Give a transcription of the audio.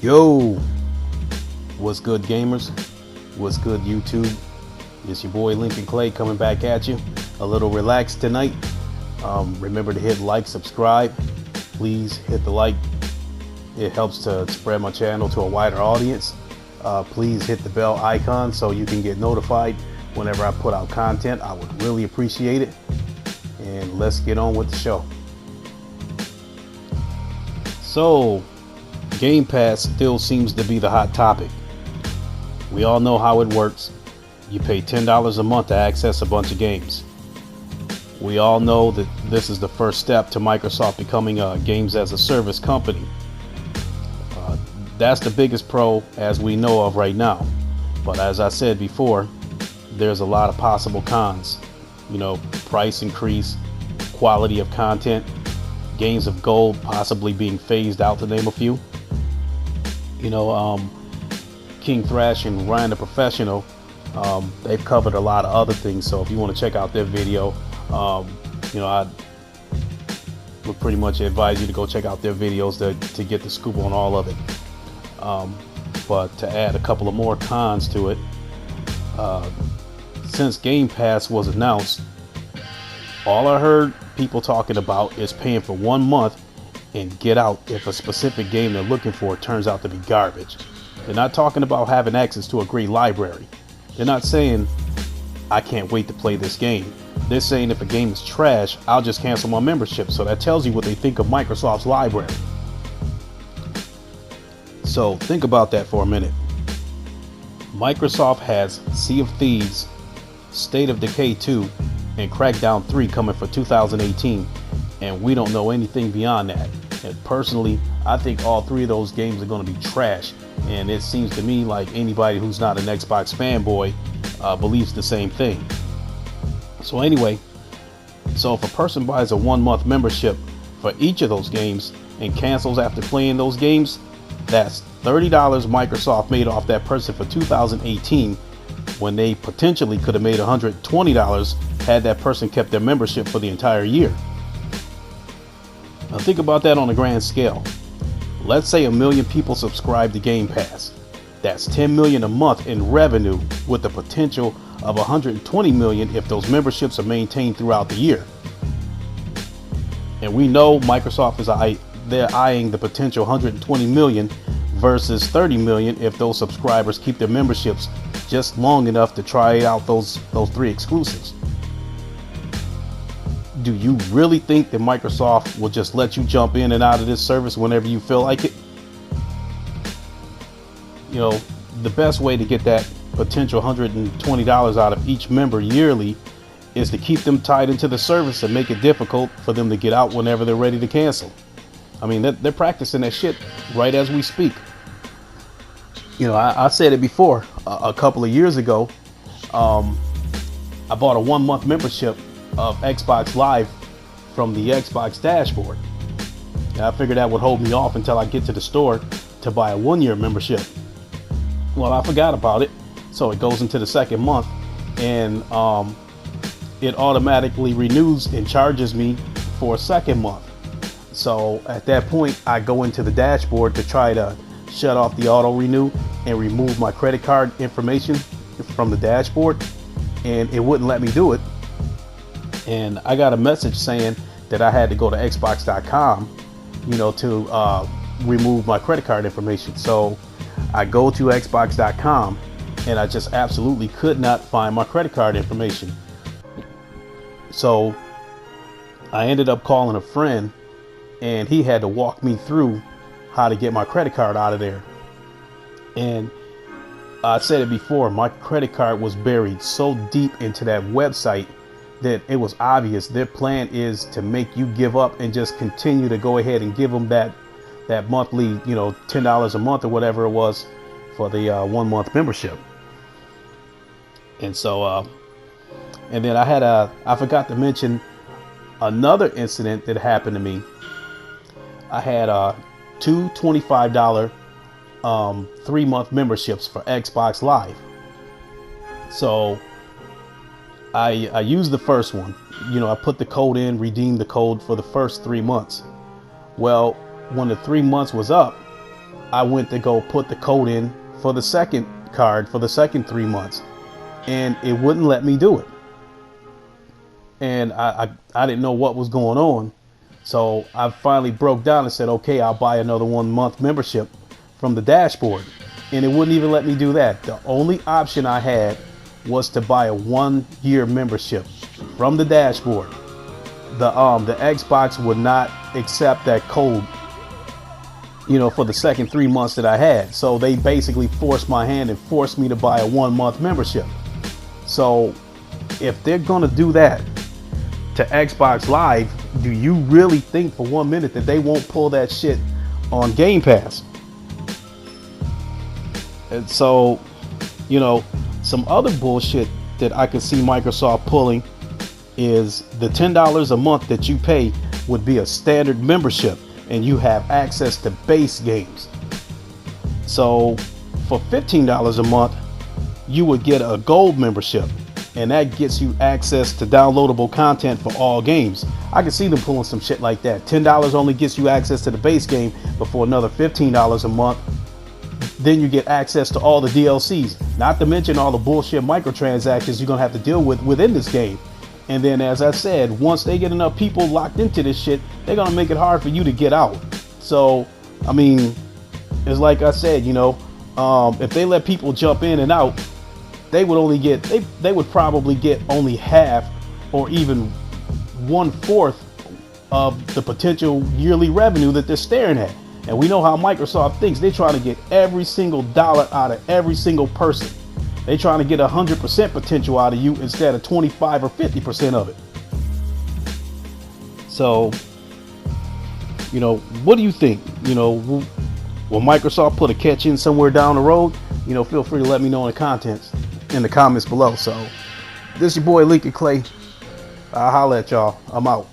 Yo, what's good, gamers? What's good, YouTube? It's your boy Lincoln Clay coming back at you. A little relaxed tonight. Remember to hit like, subscribe. Please hit the like. It helps to spread my channel to a wider audience. Please hit the bell icon so you can get notified whenever I put out content. I would really appreciate it. And let's get on with the show. So, Game Pass still seems to be the hot topic. We all know how it works. You pay $10 a month to access a bunch of games. We all know that this is the first step to Microsoft becoming a games as a service company. That's the biggest pro as we know of right now. But as I said before, there's a lot of possible cons. Price increase, quality of content, games of gold possibly being phased out, to name a few. King Thrash and Ryan the Professional, they've covered a lot of other things. So if you want to check out their video, I would pretty much advise you to go check out their videos to get the scoop on all of it. But to add a couple of more cons to it, since Game Pass was announced, all I heard people talking about is paying for 1 month and get out if a specific game they're looking for turns out to be garbage. They're not talking about having access to a great library. They're not saying, I can't wait to play this game. They're saying if a game is trash, I'll just cancel my membership. So that tells you what they think of Microsoft's library. So think about that for a minute. Microsoft has Sea of Thieves, State of Decay 2, and Crackdown 3 coming for 2018. And we don't know anything beyond that. And personally, I think all three of those games are going to be trash. And it seems to me like anybody who's not an Xbox fanboy believes the same thing. So anyway, if a person buys a 1 month membership for each of those games and cancels after playing those games, that's $30 Microsoft made off that person for 2018, when they potentially could have made $120 had that person kept their membership for the entire year. Now think about that on a grand scale. Let's say 1 million people subscribe to Game Pass. That's 10 million a month in revenue, with the potential of 120 million if those memberships are maintained throughout the year. And we know Microsoft they're eyeing the potential 120 million versus 30 million if those subscribers keep their memberships just long enough to try out those 3 exclusives. Do you really think that Microsoft will just let you jump in and out of this service whenever you feel like it? The best way to get that potential $120 out of each member yearly is to keep them tied into the service and make it difficult for them to get out whenever they're ready to cancel. I mean, they're practicing that shit right as we speak. I said it before, a couple of years ago. I bought a 1 month membership of Xbox Live from the Xbox dashboard. And I figured that would hold me off until I get to the store to buy a 1-year membership. Well, I forgot about it, so it goes into the second month, and it automatically renews and charges me for a second month. So at that point, I go into the dashboard to try to shut off the auto renew and remove my credit card information from the dashboard, and it wouldn't let me do it. And I got a message saying that I had to go to xbox.com, to remove my credit card information. So I go to xbox.com and I just absolutely could not find my credit card information. So I ended up calling a friend, and he had to walk me through how to get my credit card out of there. And I said it before, my credit card was buried so deep into that website that it was obvious their plan is to make you give up and just continue to go ahead and give them that monthly, $10 a month or whatever it was for the 1 month membership. And so, and then I forgot to mention another incident that happened to me. I had two $25 3-month memberships for Xbox Live. So I used the first one. I put the code in, redeemed the code for the first 3 months. Well, when the 3 months was up, I went to go put the code in for the second card for the second 3 months, and it wouldn't let me do it. And I didn't know what was going on. So I finally broke down and said, okay, I'll buy another 1 month membership from the dashboard. And it wouldn't even let me do that. The only option I had was to buy a 1 year membership from the dashboard. The Xbox would not accept that code, for the second 3 months that I had. So they basically forced my hand and forced me to buy a 1 month membership. So if they're going to do that to Xbox Live, do you really think for 1 minute that they won't pull that shit on Game Pass? And so, some other bullshit that I could see Microsoft pulling is the $10 a month that you pay would be a standard membership, and you have access to base games. So for $15 a month, you would get a gold membership, and that gets you access to downloadable content for all games. I can see them pulling some shit like that. $10 only gets you access to the base game, but for another $15 a month, then you get access to all the DLCs, not to mention all the bullshit microtransactions you're gonna have to deal with within this game. And then, as I said, once they get enough people locked into this shit, they're gonna make it hard for you to get out. So, I mean, it's like I said, if they let people jump in and out, they would probably get only half or even 1/4 of the potential yearly revenue that they're staring at. And we know how Microsoft thinks. They're trying to get every single dollar out of every single person. They're trying to get 100% potential out of you instead of 25 or 50% of it. So, what do you think? Will Microsoft put a catch in somewhere down the road? Feel free to let me know in the comments below. So, this is your boy Lincoln Clay. I'll holla at y'all. I'm out.